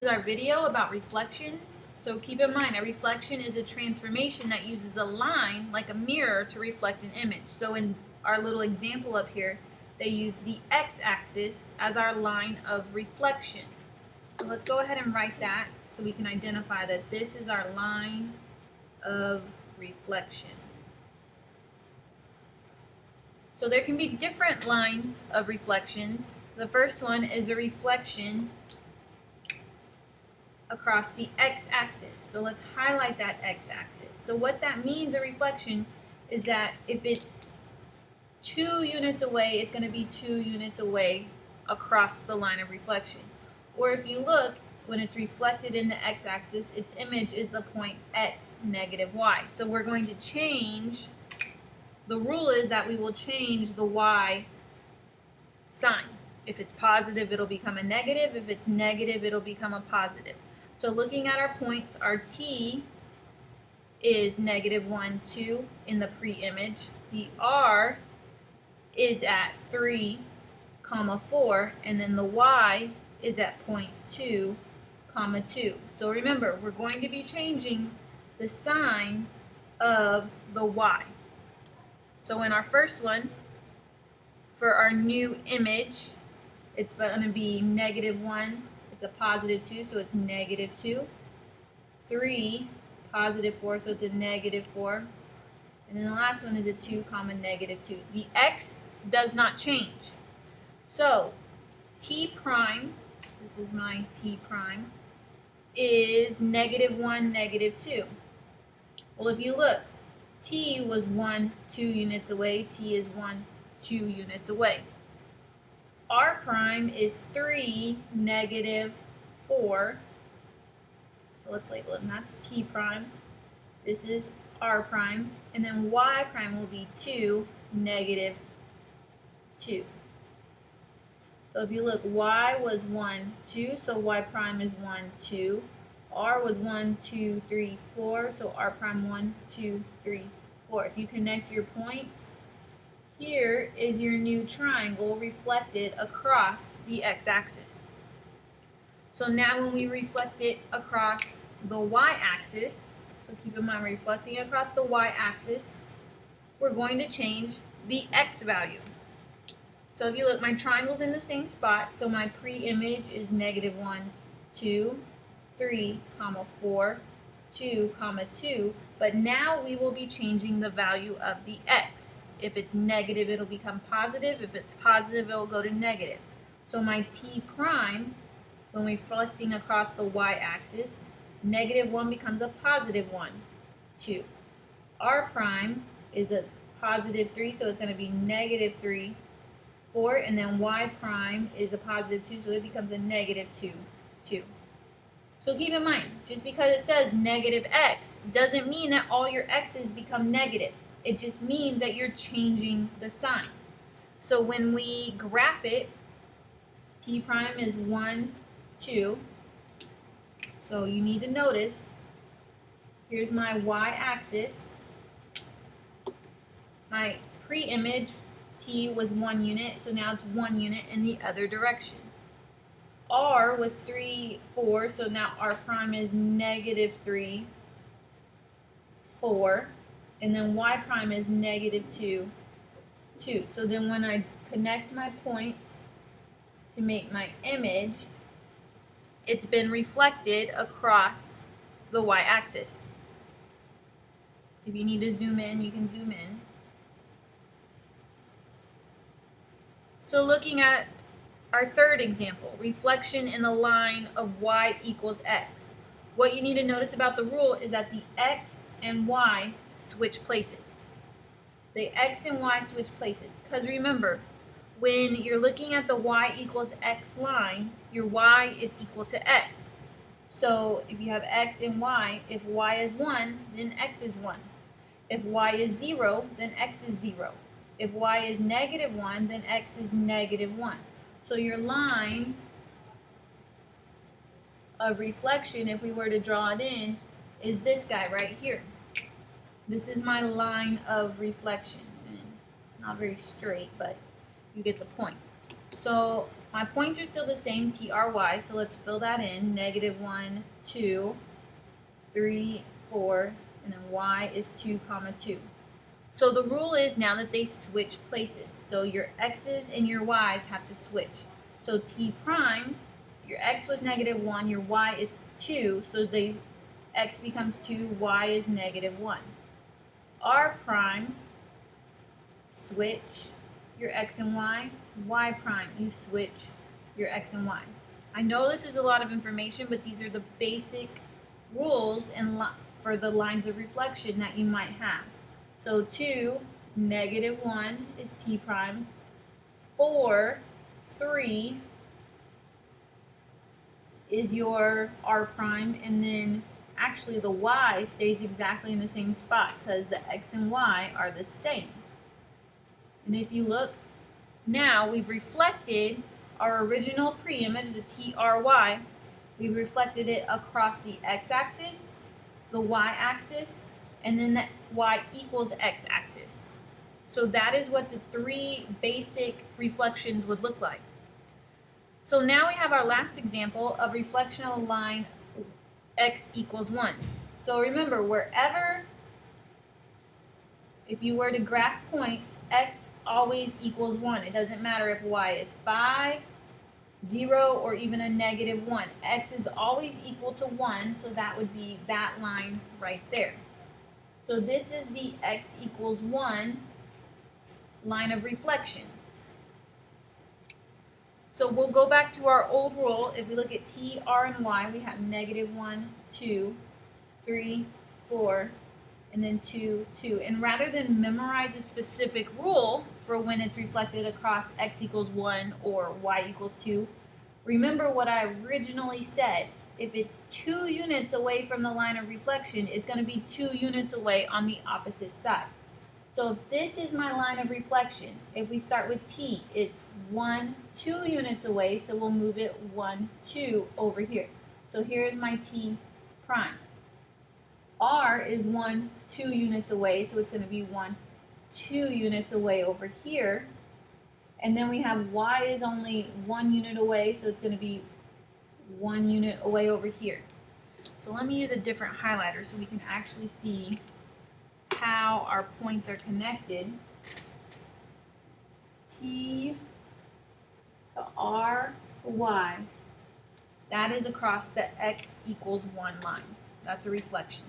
This is our video about reflections. So keep in mind, a reflection is a transformation that uses a line like a mirror to reflect an image. So in our little example up here, they use the x-axis as our line of reflection. So let's go ahead and write that so we can identify that this is our line of reflection. So there can be different lines of reflections. The first one is a reflection across the x-axis. So let's highlight that x-axis. So what that means, a reflection, is that if it's 2 units away, it's going to be 2 units away across the line of reflection. Or if you look, when it's reflected in the x-axis, its image is the point x negative y. So we're going to change, the rule is that we will change the y sign. If it's positive, it'll become a negative. If it's negative, it'll become a positive. So looking at our points, our t is -1, 2 in the pre-image. The r is at 3, 4, and then the y is at 0.2, 2. So remember, we're going to be changing the sign of the y. So in our first one, for our new image, it's going to be -1. It's a +2, so it's -2. 3, +4, so it's a -4. And then the last one is a 2, -2. The x does not change. So t prime, this is my t prime, is -1, -2. Well, if you look, t was 1, 2 units away. T is 1, 2 units away. R prime is 3, -4. So let's label it, and that's t prime. This is r prime. And then y prime will be 2, -2. So if you look, y was 1, 2, so y prime is 1, 2. R was 1, 2, 3, 4, so r prime 1, 2, 3, 4. If you connect your points, here is your new triangle reflected across the x-axis. So now when we reflect it across the y-axis, so keep in mind we're reflecting across the y-axis, we're going to change the x value. So if you look, my triangle's in the same spot, so my pre-image is -1, 2, 3, 4, 2, 2, but now we will be changing the value of the x. If it's negative, it'll become positive. If it's positive, it'll go to negative. So my t prime, when reflecting across the y-axis, -1 becomes a +1, 2. R prime is a +3, so it's going to be -3, 4, and then y prime is a +2, so it becomes a -2, 2. So keep in mind, just because it says -x doesn't mean that all your x's become negative. It just means that you're changing the sign. So when we graph it, t prime is 1, 2. So you need to notice, here's my y-axis. My pre-image, t was 1 unit, so now it's 1 unit in the other direction. R was 3, 4, so now r prime is -3, 4. And then y prime is -2, 2. So then when I connect my points to make my image, it's been reflected across the y-axis. If you need to zoom in, you can zoom in. So looking at our third example, reflection in the line of y equals x. What you need to notice about the rule is that the x and y switch places. The x and y switch places. Because remember, when you're looking at the y equals x line, your y is equal to x. So if you have x and y, if y is 1, then x is 1. If y is 0, then x is 0. If y is -1, then x is -1. So your line of reflection, if we were to draw it in, is this guy right here. This is my line of reflection. And it's not very straight, but you get the point. So My points are still the same, T, R, Y, so let's fill that in. Negative 1, 2, 3, 4, and then Y is 2, 2. So the rule is now that they switch places. So your X's and your Y's have to switch. So T prime, your X was negative 1, your Y is 2, so the X becomes 2, Y is negative 1. R prime, switch your X and Y. Y prime, you switch your X and Y. I know this is a lot of information, but these are the basic rules for the lines of reflection that you might have. So 2, negative 1 is T prime. 4, 3 is your R prime, and then actually the Y stays exactly in the same spot because the X and Y are the same. And if you look, now we've reflected our original pre-image, the TRY, we've reflected it across the x-axis, the y-axis, and then the y equals x-axis. So that is what the three basic reflections would look like. So now we have our last example of reflection of a line x equals 1. So remember, wherever, if you were to graph points, x always equals 1. It doesn't matter if y is 5, 0, or even a negative 1. X is always equal to 1, so that would be that line right there. So this is the x equals 1 line of reflection. So we'll go back to our old rule. If we look at t, r, and y, we have negative 1, 2, 3, 4, and then 2, 2. And rather than memorize a specific rule for when it's reflected across x equals 1 or y equals 2, remember what I originally said. If it's 2 units away from the line of reflection, it's going to be 2 units away on the opposite side. So if this is my line of reflection, if we start with t, it's 1, 2 units away, so we'll move it 1, 2 over here. So here is my t prime. R is 1, 2 units away, so it's going to be 1, 2 units away over here. And then we have y is only 1 unit away, so it's going to be 1 unit away over here. So let me use a different highlighter so we can actually see how our points are connected. T to R to Y. That is across the x equals 1 line. That's a reflection.